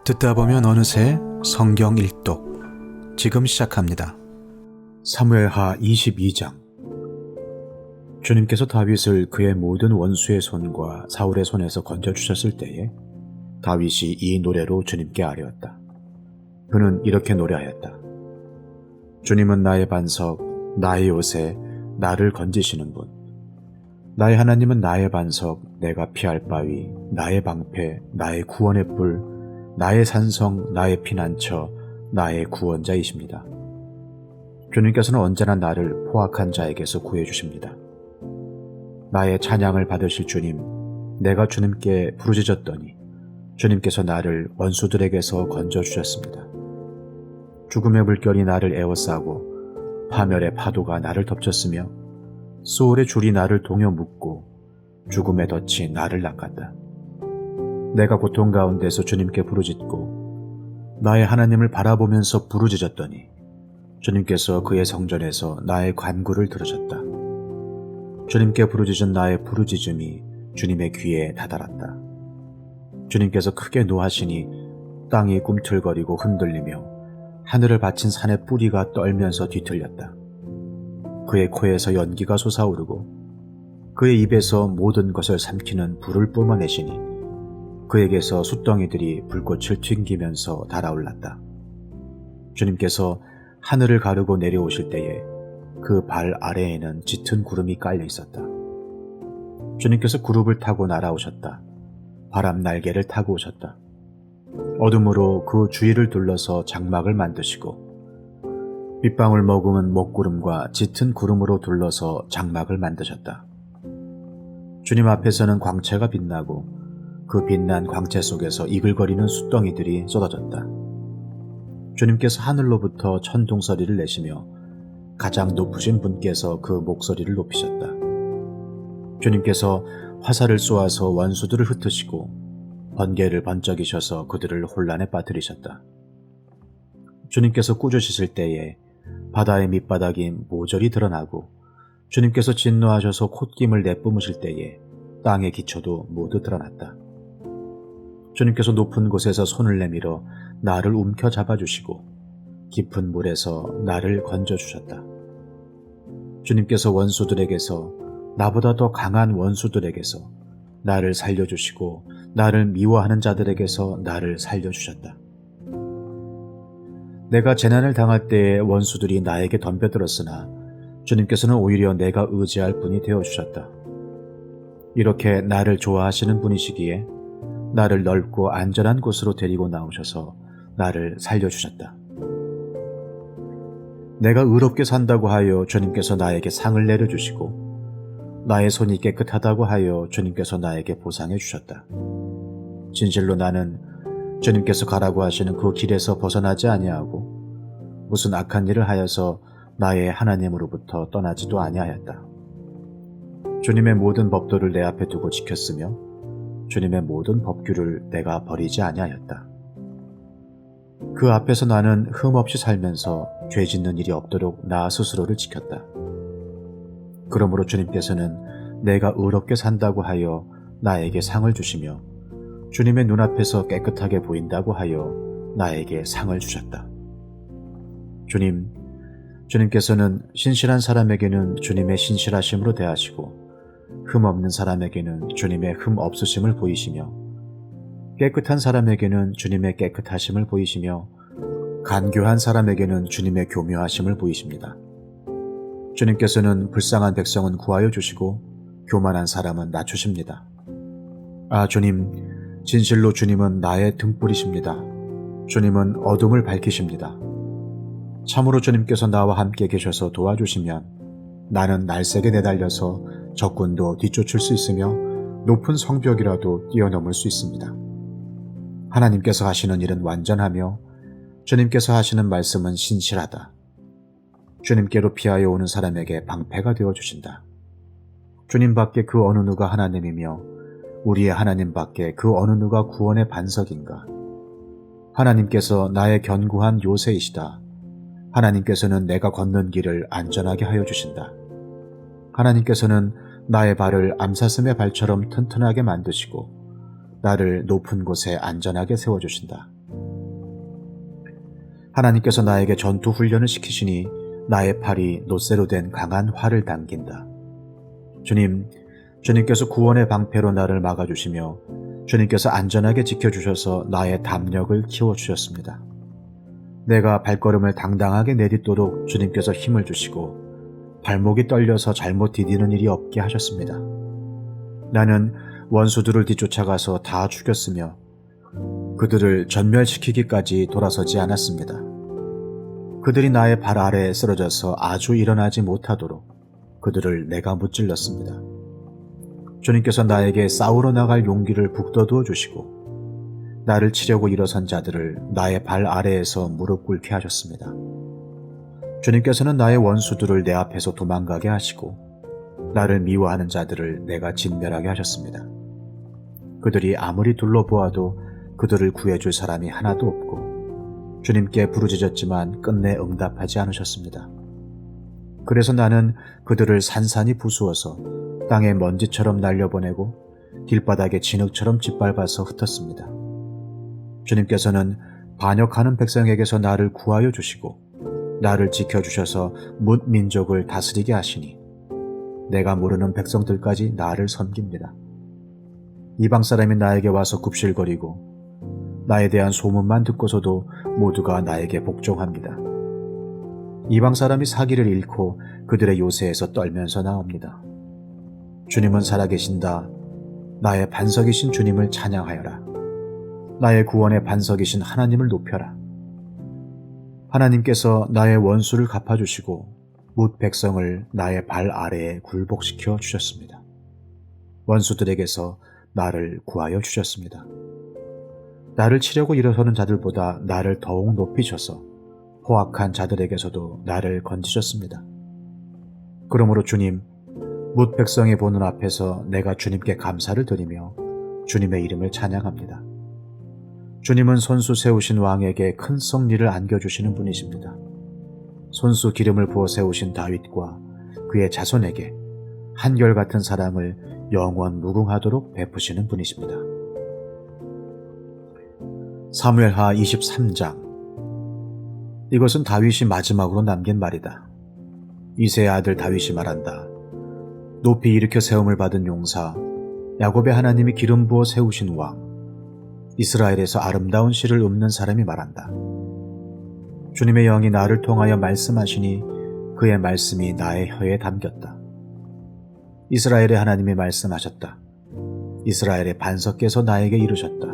듣다 보면 어느새 성경 일독 지금 시작합니다. 사무엘하 22장. 주님께서 다윗을 그의 모든 원수의 손과 사울의 손에서 건져주셨을 때에 다윗이 이 노래로 주님께 아뢰었다. 그는 이렇게 노래하였다. 주님은 나의 반석, 나의 요새, 나를 건지시는 분. 나의 하나님은 나의 반석, 내가 피할 바위, 나의 방패, 나의 구원의 뿔, 나의 산성, 나의 피난처, 나의 구원자이십니다. 주님께서는 언제나 나를 포악한 자에게서 구해주십니다. 나의 찬양을 받으실 주님, 내가 주님께 부르짖었더니 주님께서 나를 원수들에게서 건져주셨습니다. 죽음의 물결이 나를 에워싸고 파멸의 파도가 나를 덮쳤으며 소울의 줄이 나를 동여 묶고 죽음의 덫이 나를 낚았다. 내가 고통 가운데서 주님께 부르짖고 나의 하나님을 바라보면서 부르짖었더니 주님께서 그의 성전에서 나의 간구를 들으셨다. 주님께 부르짖은 나의 부르짖음이 주님의 귀에 다다랐다. 주님께서 크게 노하시니 땅이 꿈틀거리고 흔들리며 하늘을 받친 산의 뿌리가 떨면서 뒤틀렸다. 그의 코에서 연기가 솟아오르고 그의 입에서 모든 것을 삼키는 불을 뿜어내시니 그에게서 숯덩이들이 불꽃을 튕기면서 달아올랐다. 주님께서 하늘을 가르고 내려오실 때에 그 발 아래에는 짙은 구름이 깔려 있었다. 주님께서 구름을 타고 날아오셨다. 바람 날개를 타고 오셨다. 어둠으로 그 주위를 둘러서 장막을 만드시고 빗방울 머금은 먹구름과 짙은 구름으로 둘러서 장막을 만드셨다. 주님 앞에서는 광채가 빛나고 그 빛난 광채 속에서 이글거리는 숯덩이들이 쏟아졌다. 주님께서 하늘로부터 천둥소리를 내시며 가장 높으신 분께서 그 목소리를 높이셨다. 주님께서 화살을 쏘아서 원수들을 흩으시고 번개를 번쩍이셔서 그들을 혼란에 빠뜨리셨다. 주님께서 꾸짖으실 때에 바다의 밑바닥이 모조리 드러나고 주님께서 진노하셔서 콧김을 내뿜으실 때에 땅의 기초도 모두 드러났다. 주님께서 높은 곳에서 손을 내밀어 나를 움켜 잡아주시고 깊은 물에서 나를 건져주셨다. 주님께서 원수들에게서 나보다 더 강한 원수들에게서 나를 살려주시고 나를 미워하는 자들에게서 나를 살려주셨다. 내가 재난을 당할 때에 원수들이 나에게 덤벼들었으나 주님께서는 오히려 내가 의지할 분이 되어주셨다. 이렇게 나를 좋아하시는 분이시기에 나를 넓고 안전한 곳으로 데리고 나오셔서 나를 살려주셨다. 내가 의롭게 산다고 하여 주님께서 나에게 상을 내려주시고 나의 손이 깨끗하다고 하여 주님께서 나에게 보상해 주셨다. 진실로 나는 주님께서 가라고 하시는 그 길에서 벗어나지 아니하고 무슨 악한 일을 하여서 나의 하나님으로부터 떠나지도 아니하였다. 주님의 모든 법도를 내 앞에 두고 지켰으며 주님의 모든 법규를 내가 버리지 아니하였다. 그 앞에서 나는 흠없이 살면서 죄 짓는 일이 없도록 나 스스로를 지켰다. 그러므로 주님께서는 내가 의롭게 산다고 하여 나에게 상을 주시며 주님의 눈앞에서 깨끗하게 보인다고 하여 나에게 상을 주셨다. 주님께서는 신실한 사람에게는 주님의 신실하심으로 대하시고 흠 없는 사람에게는 주님의 흠 없으심을 보이시며 깨끗한 사람에게는 주님의 깨끗하심을 보이시며 간교한 사람에게는 주님의 교묘하심을 보이십니다. 주님께서는 불쌍한 백성은 구하여 주시고 교만한 사람은 낮추십니다. 아, 주님, 진실로 주님은 나의 등불이십니다. 주님은 어둠을 밝히십니다. 참으로 주님께서 나와 함께 계셔서 도와주시면 나는 날쌔게 내달려서 적군도 뒤쫓을 수 있으며 높은 성벽이라도 뛰어넘을 수 있습니다. 하나님께서 하시는 일은 완전하며 주님께서 하시는 말씀은 신실하다. 주님께로 피하여 오는 사람에게 방패가 되어주신다. 주님 밖에 그 어느 누가 하나님이며 우리의 하나님 밖에 그 어느 누가 구원의 반석인가. 하나님께서 나의 견고한 요새이시다. 하나님께서는 내가 걷는 길을 안전하게 하여 주신다. 하나님께서는 나의 발을 암사슴의 발처럼 튼튼하게 만드시고 나를 높은 곳에 안전하게 세워주신다. 하나님께서 나에게 전투 훈련을 시키시니 나의 팔이 놋새로 된 강한 활을 당긴다. 주님께서 구원의 방패로 나를 막아주시며 주님께서 안전하게 지켜주셔서 나의 담력을 키워주셨습니다. 내가 발걸음을 당당하게 내딛도록 주님께서 힘을 주시고 발목이 떨려서 잘못 디디는 일이 없게 하셨습니다. 나는 원수들을 뒤쫓아가서 다 죽였으며 그들을 전멸시키기까지 돌아서지 않았습니다. 그들이 나의 발 아래에 쓰러져서 아주 일어나지 못하도록 그들을 내가 무찔렀습니다. 주님께서 나에게 싸우러 나갈 용기를 북돋워 주시고 나를 치려고 일어선 자들을 나의 발 아래에서 무릎 꿇게 하셨습니다. 주님께서는 나의 원수들을 내 앞에서 도망가게 하시고 나를 미워하는 자들을 내가 진멸하게 하셨습니다. 그들이 아무리 둘러보아도 그들을 구해줄 사람이 하나도 없고 주님께 부르짖었지만 끝내 응답하지 않으셨습니다. 그래서 나는 그들을 산산이 부수어서 땅에 먼지처럼 날려보내고 길바닥에 진흙처럼 짓밟아서 흩었습니다. 주님께서는 반역하는 백성에게서 나를 구하여 주시고 나를 지켜주셔서 뭇 민족을 다스리게 하시니 내가 모르는 백성들까지 나를 섬깁니다. 이방 사람이 나에게 와서 굽실거리고 나에 대한 소문만 듣고서도 모두가 나에게 복종합니다. 이방 사람이 사기를 잃고 그들의 요새에서 떨면서 나옵니다. 주님은 살아계신다. 나의 반석이신 주님을 찬양하여라. 나의 구원의 반석이신 하나님을 높여라. 하나님께서 나의 원수를 갚아주시고 뭇 백성을 나의 발 아래에 굴복시켜 주셨습니다. 원수들에게서 나를 구하여 주셨습니다. 나를 치려고 일어서는 자들보다 나를 더욱 높이셔서 포악한 자들에게서도 나를 건지셨습니다. 그러므로 주님, 뭇 백성의 보는 앞에서 내가 주님께 감사를 드리며 주님의 이름을 찬양합니다. 주님은 손수 세우신 왕에게 큰 승리를 안겨주시는 분이십니다. 손수 기름을 부어 세우신 다윗과 그의 자손에게 한결같은 사랑을 영원 무궁하도록 베푸시는 분이십니다. 사무엘하 23장. 이것은 다윗이 마지막으로 남긴 말이다. 이새의 아들 다윗이 말한다. 높이 일으켜 세움을 받은 용사, 야곱의 하나님이 기름 부어 세우신 왕, 이스라엘에서 아름다운 시를 읊는 사람이 말한다. 주님의 영이 나를 통하여 말씀하시니 그의 말씀이 나의 혀에 담겼다. 이스라엘의 하나님이 말씀하셨다. 이스라엘의 반석께서 나에게 이르셨다.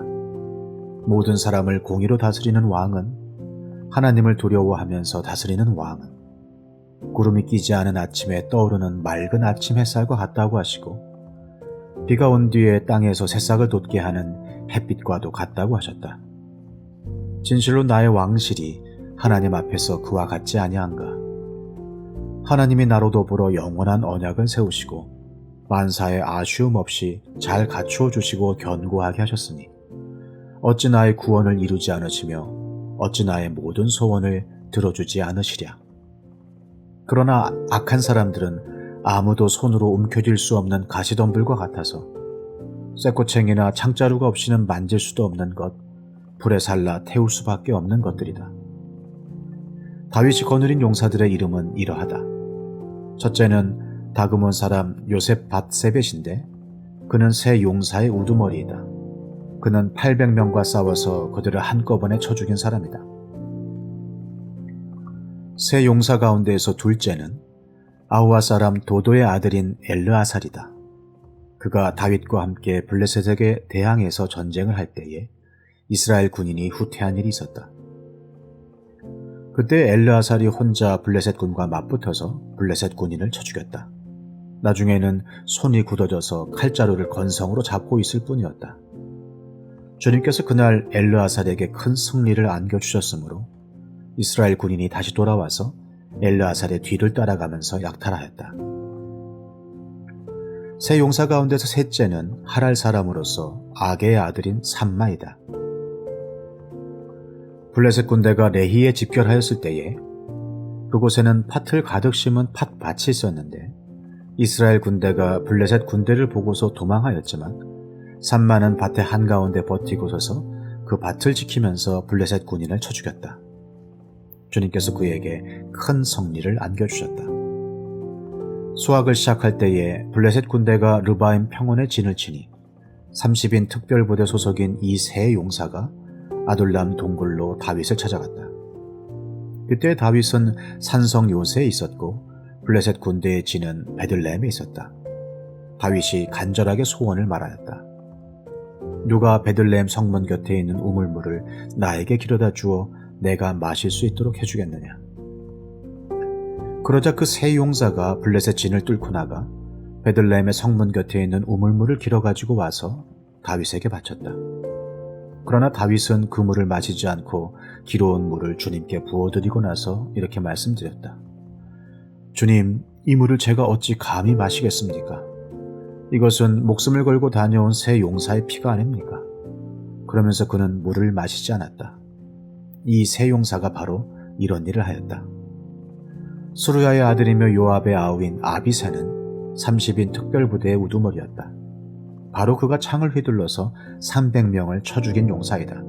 모든 사람을 공의로 다스리는 왕은, 하나님을 두려워하면서 다스리는 왕은 구름이 끼지 않은 아침에 떠오르는 맑은 아침 햇살과 같다고 하시고 비가 온 뒤에 땅에서 새싹을 돋게 하는 햇빛과도 같다고 하셨다. 진실로 나의 왕실이 하나님 앞에서 그와 같지 아니한가. 하나님이 나로 더불어 영원한 언약을 세우시고 만사에 아쉬움 없이 잘 갖추어 주시고 견고하게 하셨으니 어찌 나의 구원을 이루지 않으시며 어찌 나의 모든 소원을 들어주지 않으시랴. 그러나 악한 사람들은 아무도 손으로 움켜쥘 수 없는 가시덤불과 같아서 쇠꼬챙이나 창자루가 없이는 만질 수도 없는 것, 불에 살라 태울 수밖에 없는 것들이다. 다윗이 거느린 용사들의 이름은 이러하다. 첫째는 다그몬 사람 요셉 밧세벳인데 그는 새 용사의 우두머리이다. 그는 800명과 싸워서 그들을 한꺼번에 쳐 죽인 사람이다. 새 용사 가운데에서 둘째는 아우아 사람 도도의 아들인 엘르아살이다. 그가 다윗과 함께 블레셋에게 대항해서 전쟁을 할 때에 이스라엘 군인이 후퇴한 일이 있었다. 그때 엘르아살이 혼자 블레셋 군과 맞붙어서 블레셋 군인을 쳐 죽였다. 나중에는 손이 굳어져서 칼자루를 건성으로 잡고 있을 뿐이었다. 주님께서 그날 엘르아살에게 큰 승리를 안겨주셨으므로 이스라엘 군인이 다시 돌아와서 엘르아살의 뒤를 따라가면서 약탈하였다. 세 용사 가운데서 셋째는 하랄 사람으로서 아게의 아들인 삼마이다. 블레셋 군대가 레히에 집결하였을 때에 그곳에는 팥을 가득 심은 팥밭이 있었는데 이스라엘 군대가 블레셋 군대를 보고서 도망하였지만 삼마는 밭의 한가운데 버티고 서서 그 밭을 지키면서 블레셋 군인을 쳐 죽였다. 주님께서 그에게 큰 승리를 안겨주셨다. 수확을 시작할 때에 블레셋 군대가 르바임 평원에 진을 치니 30인 특별부대 소속인 이 세 용사가 아둘람 동굴로 다윗을 찾아갔다. 그때 다윗은 산성 요새에 있었고 블레셋 군대의 진은 베들레헴에 있었다. 다윗이 간절하게 소원을 말하였다. 누가 베들레헴 성문 곁에 있는 우물물을 나에게 길어다 주어 내가 마실 수 있도록 해주겠느냐. 그러자 그 세 용사가 블레셋 진을 뚫고 나가 베들레헴의 성문 곁에 있는 우물물을 길어가지고 와서 다윗에게 바쳤다. 그러나 다윗은 그 물을 마시지 않고 길어온 물을 주님께 부어드리고 나서 이렇게 말씀드렸다. 주님, 이 물을 제가 어찌 감히 마시겠습니까? 이것은 목숨을 걸고 다녀온 세 용사의 피가 아닙니까? 그러면서 그는 물을 마시지 않았다. 이 세 용사가 바로 이런 일을 하였다. 수르야의 아들이며 요압의 아우인 아비새는 30인 특별부대의 우두머리였다. 바로 그가 창을 휘둘러서 300명을 쳐 죽인 용사이다.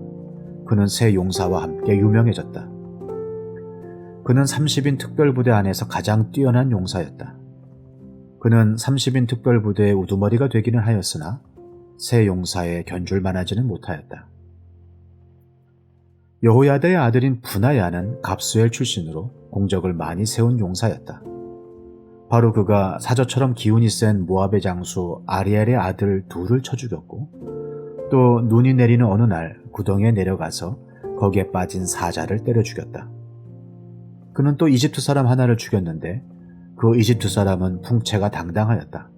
그는 세 용사와 함께 유명해졌다. 그는 30인 특별부대 안에서 가장 뛰어난 용사였다. 그는 30인 특별부대의 우두머리가 되기는 하였으나 세 용사에 견줄만하지는 못하였다. 여호야다의 아들인 브나야는 갑수엘 출신으로 공적을 많이 세운 용사였다. 바로 그가 사저처럼 기운이 센 모압의 장수 아리엘의 아들 둘을 쳐 죽였고 또 눈이 내리는 어느 날 구덩이에 내려가서 거기에 빠진 사자를 때려 죽였다. 그는 또 이집트 사람 하나를 죽였는데 그 이집트 사람은 풍채가 당당하였다.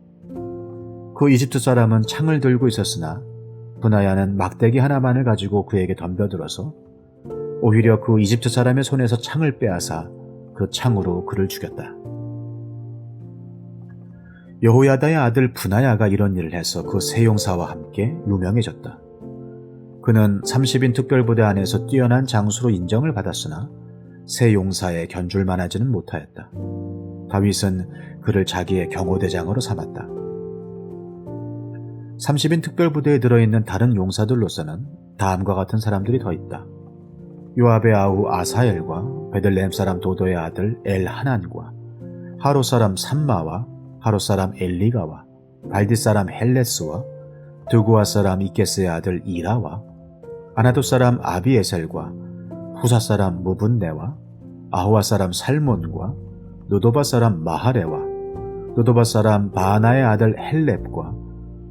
그 이집트 사람은 창을 들고 있었으나 브나야는 막대기 하나만을 가지고 그에게 덤벼들어서 오히려 그 이집트 사람의 손에서 창을 빼앗아 그 창으로 그를 죽였다. 여호야다의 아들 브나야가 이런 일을 해서 그 세 용사와 함께 유명해졌다. 그는 30인 특별부대 안에서 뛰어난 장수로 인정을 받았으나 세 용사에 견줄만하지는 못하였다. 다윗은 그를 자기의 경호대장으로 삼았다. 30인 특별부대에 들어있는 다른 용사들로서는 다음과 같은 사람들이 더 있다. 요압의 아우 아사엘과 베들레헴 사람 도도의 아들 엘하난과 하롯 사람 삼마와 하롯 사람 엘리가와 발디 사람 헬레스와 드구아 사람 이케스의 아들 이라와 아나돗 사람 아비에셀과 후사 사람 무분네와 아호와 사람 살몬과 노도바 사람 마하레와 노도바 사람 바하나의 아들 헬렙과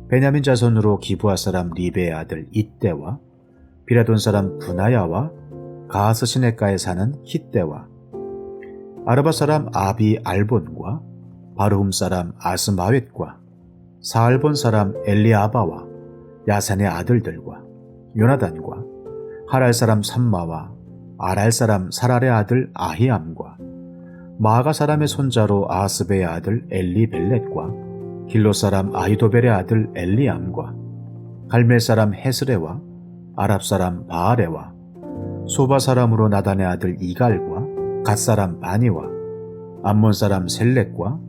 베냐민 자손으로 기브아 사람 리베의 아들 이때와 비라돈 사람 브나야와 가하스 시내가에 사는 hit대와 아르바 사람 아비 알본과 바르훔 사람 아스마웻과 사알본 사람 엘리아바와 야산의 아들들과 요나단과 하랄 사람 삼마와 아랄 사람 사랄의 아들 아히암과 마아가 사람의 손자로 아스베의 아들 엘리벨렛과 길로 사람 아히도벨의 아들 엘리암과 갈멜 사람 헤스레와 아랍 사람 바아레와 소바 사람으로 나단의 아들 이갈과 갓 사람 바니와 암몬 사람 셀렉과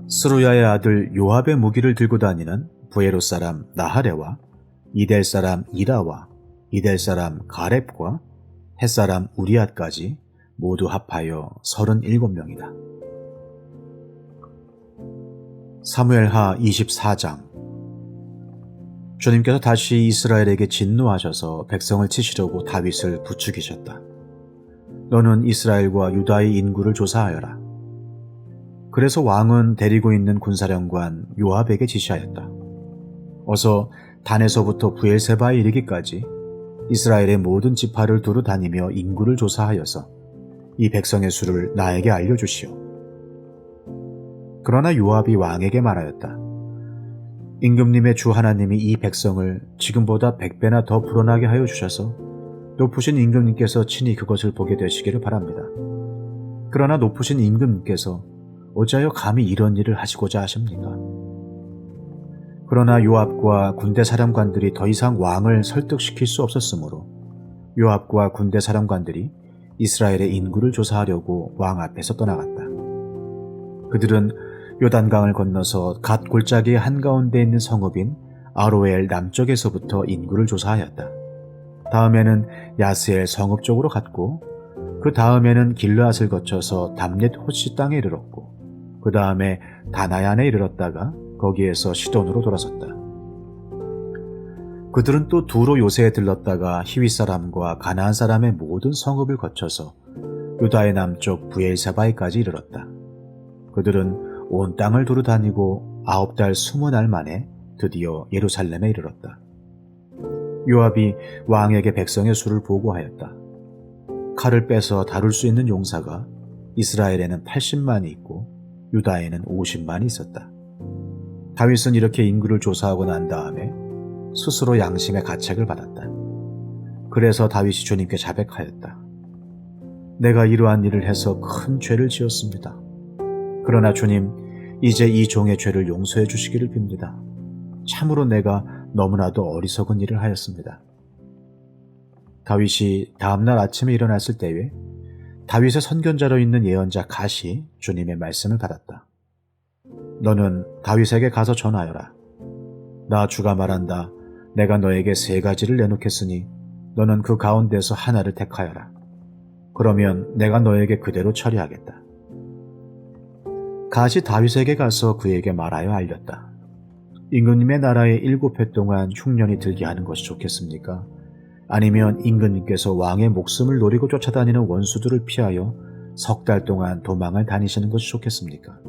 스루야의 아들 요압의 무기를 들고 다니는 부에롯 사람 나하레와 이델 사람 이라와 이델 사람 가렙과 헷 사람 우리앗까지 모두 합하여 37명이다. 사무엘하 24장. 주님께서 다시 이스라엘에게 진노하셔서 백성을 치시려고 다윗을 부추기셨다. 너는 이스라엘과 유다의 인구를 조사하여라. 그래서 왕은 데리고 있는 군사령관 요압에게 지시하였다. 어서 단에서부터 부엘세바에 이르기까지 이스라엘의 모든 지파를 두루 다니며 인구를 조사하여서 이 백성의 수를 나에게 알려주시오. 그러나 요압이 왕에게 말하였다. 임금님의 주 하나님이 이 백성을 지금보다 100배나 더 불어나게 하여 주셔서 높으신 임금님께서 친히 그것을 보게 되시기를 바랍니다. 그러나 높으신 임금님께서 어찌하여 감히 이런 일을 하시고자 하십니까? 그러나 요압과 군대 사령관들이 더 이상 왕을 설득시킬 수 없었으므로 요압과 군대 사령관들이 이스라엘의 인구를 조사하려고 왕 앞에서 떠나갔다. 그들은 요단강을 건너서 갓 골짜기의 한가운데 있는 성읍인 아로엘 남쪽에서부터 인구를 조사하였다. 다음에는 야스엘 성읍 쪽으로 갔고 그 다음에는 길르앗을 거쳐서 담렛 호시 땅에 이르렀고 그 다음에 다나얀에 이르렀다가 거기에서 시돈으로 돌아섰다. 그들은 또 두로 요새에 들렀다가 히윗 사람과 가나안 사람의 모든 성읍을 거쳐서 유다의 남쪽 브엘세바에까지 이르렀다. 그들은 온 땅을 두루 다니고 9달 20날 만에 드디어 예루살렘에 이르렀다. 요압이 왕에게 백성의 수를 보고하였다. 칼을 빼서 다룰 수 있는 용사가 이스라엘에는 80만이 있고 유다에는 50만이 있었다. 다윗은 이렇게 인구를 조사하고 난 다음에 스스로 양심의 가책을 받았다. 그래서 다윗이 주님께 자백하였다. 내가 이러한 일을 해서 큰 죄를 지었습니다. 그러나 주님, 이제 이 종의 죄를 용서해 주시기를 빕니다. 참으로 내가 너무나도 어리석은 일을 하였습니다. 다윗이 다음날 아침에 일어났을 때에 다윗의 선견자로 있는 예언자 갓이 주님의 말씀을 받았다. 너는 다윗에게 가서 전하여라. 나 주가 말한다. 내가 너에게 3가지를 내놓겠으니 너는 그 가운데서 하나를 택하여라. 그러면 내가 너에게 그대로 처리하겠다. 갓이 다윗에게 가서 그에게 말하여 알렸다. 임금님의 나라에 7해 동안 흉년이 들게 하는 것이 좋겠습니까? 아니면 임금님께서 왕의 목숨을 노리고 쫓아다니는 원수들을 피하여 3달 동안 도망을 다니시는 것이 좋겠습니까?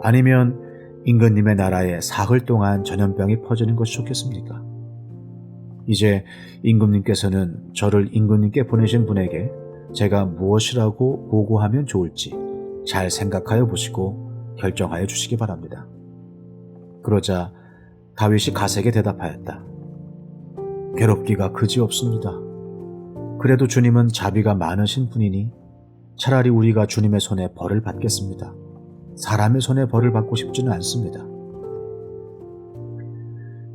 아니면 임금님의 나라에 사흘 동안 전염병이 퍼지는 것이 좋겠습니까? 이제 임금님께서는 저를 임금님께 보내신 분에게 제가 무엇이라고 보고하면 좋을지 잘 생각하여 보시고 결정하여 주시기 바랍니다. 그러자 다윗이 갓에게 대답하였다. 괴롭기가 그지없습니다. 그래도 주님은 자비가 많으신 분이니 차라리 우리가 주님의 손에 벌을 받겠습니다. 사람의 손에 벌을 받고 싶지는 않습니다.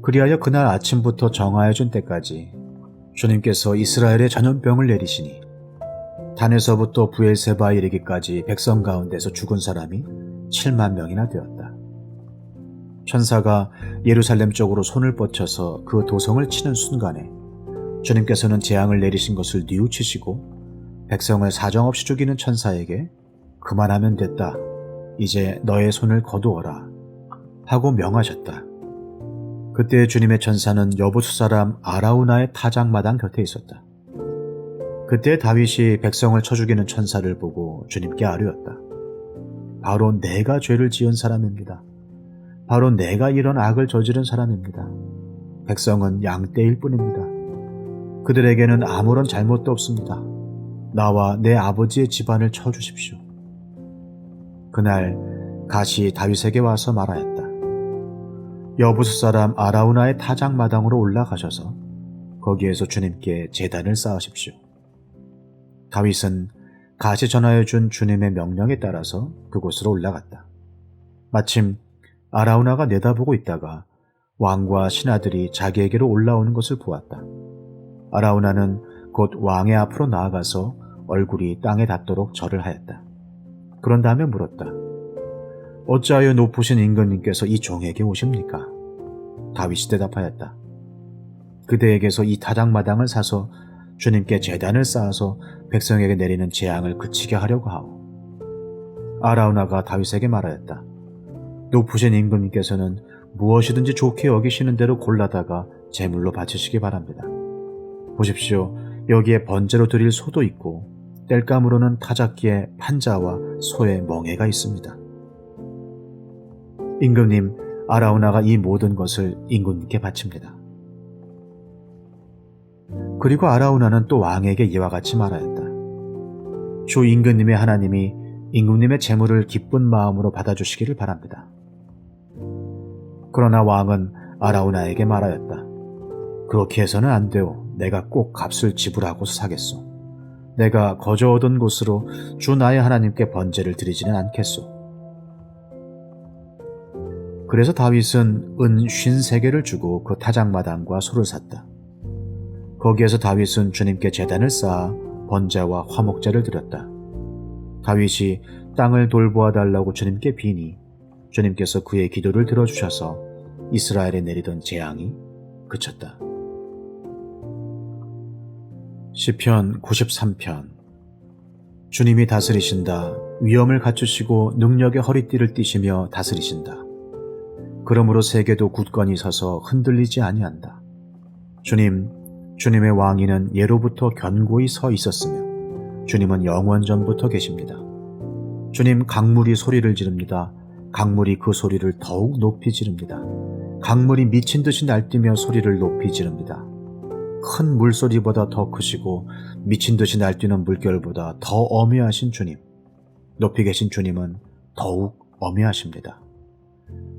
그리하여 그날 아침부터 정하여 준 때까지 주님께서 이스라엘에 전염병을 내리시니 단에서부터 브엘세바에 이르기까지 백성 가운데서 죽은 사람이 7만 명이나 되었다. 천사가 예루살렘 쪽으로 손을 뻗쳐서 그 도성을 치는 순간에 주님께서는 재앙을 내리신 것을 뉘우치시고 백성을 사정없이 죽이는 천사에게 그만하면 됐다. 이제 너의 손을 거두어라 하고 명하셨다. 그때 주님의 천사는 여부수 사람 아라우나의 타작마당 곁에 있었다. 그때 다윗이 백성을 쳐 죽이는 천사를 보고 주님께 아뢰었다. 바로 내가 죄를 지은 사람입니다. 바로 내가 이런 악을 저지른 사람입니다. 백성은 양떼일 뿐입니다. 그들에게는 아무런 잘못도 없습니다. 나와 내 아버지의 집안을 쳐주십시오. 그날 갓이 다윗에게 와서 말하였다. 여부수 사람 아라우나의 타작마당으로 올라가셔서 거기에서 주님께 제단을 쌓으십시오. 다윗은 갓이 전하여 준 주님의 명령에 따라서 그곳으로 올라갔다. 마침 아라우나가 내다보고 있다가 왕과 신하들이 자기에게로 올라오는 것을 보았다. 아라우나는 곧 왕의 앞으로 나아가서 얼굴이 땅에 닿도록 절을 하였다. 그런 다음에 물었다. 어찌하여 높으신 임금님께서 이 종에게 오십니까? 다윗이 대답하였다. 그대에게서 이 타작마당을 사서 주님께 제단을 쌓아서 백성에게 내리는 재앙을 그치게 하려고 하오. 아라우나가 다윗에게 말하였다. 높으신 임금님께서는 무엇이든지 좋게 여기시는 대로 골라다가 제물로 바치시기 바랍니다. 보십시오. 여기에 번제로 드릴 소도 있고 땔감으로는 타작기에 판자와 소의 멍에가 있습니다. 임금님, 아라우나가 이 모든 것을 임금님께 바칩니다. 그리고 아라우나는 또 왕에게 이와 같이 말하였다. 주 임금님의 하나님이 임금님의 제물을 기쁜 마음으로 받아주시기를 바랍니다. 그러나 왕은 아라우나에게 말하였다. 그렇게 해서는 안 되오. 내가 꼭 값을 지불하고서 사겠소. 내가 거저 얻은 곳으로 주 나의 하나님께 번제를 드리지는 않겠소. 그래서 다윗은 은 53개를 주고 그 타작마당과 소를 샀다. 거기에서 다윗은 주님께 제단을 쌓아 번제와 화목제를 드렸다. 다윗이 땅을 돌보아 달라고 주님께 비니 주님께서 그의 기도를 들어주셔서 이스라엘에 내리던 재앙이 그쳤다. 시편 93편. 주님이 다스리신다. 위엄을 갖추시고 능력의 허리띠를 띠시며 다스리신다. 그러므로 세계도 굳건히 서서 흔들리지 아니한다. 주님의 왕위는 예로부터 견고히 서 있었으며 주님은 영원전부터 계십니다. 주님, 강물이 소리를 지릅니다. 강물이 그 소리를 더욱 높이 지릅니다. 강물이 미친 듯이 날뛰며 소리를 높이 지릅니다. 큰 물소리보다 더 크시고 미친 듯이 날뛰는 물결보다 더 엄해하신 주님, 높이 계신 주님은 더욱 엄해하십니다.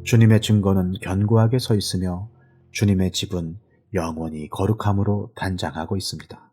주님의 증거는 견고하게 서 있으며 주님의 집은 영원히 거룩함으로 단장하고 있습니다.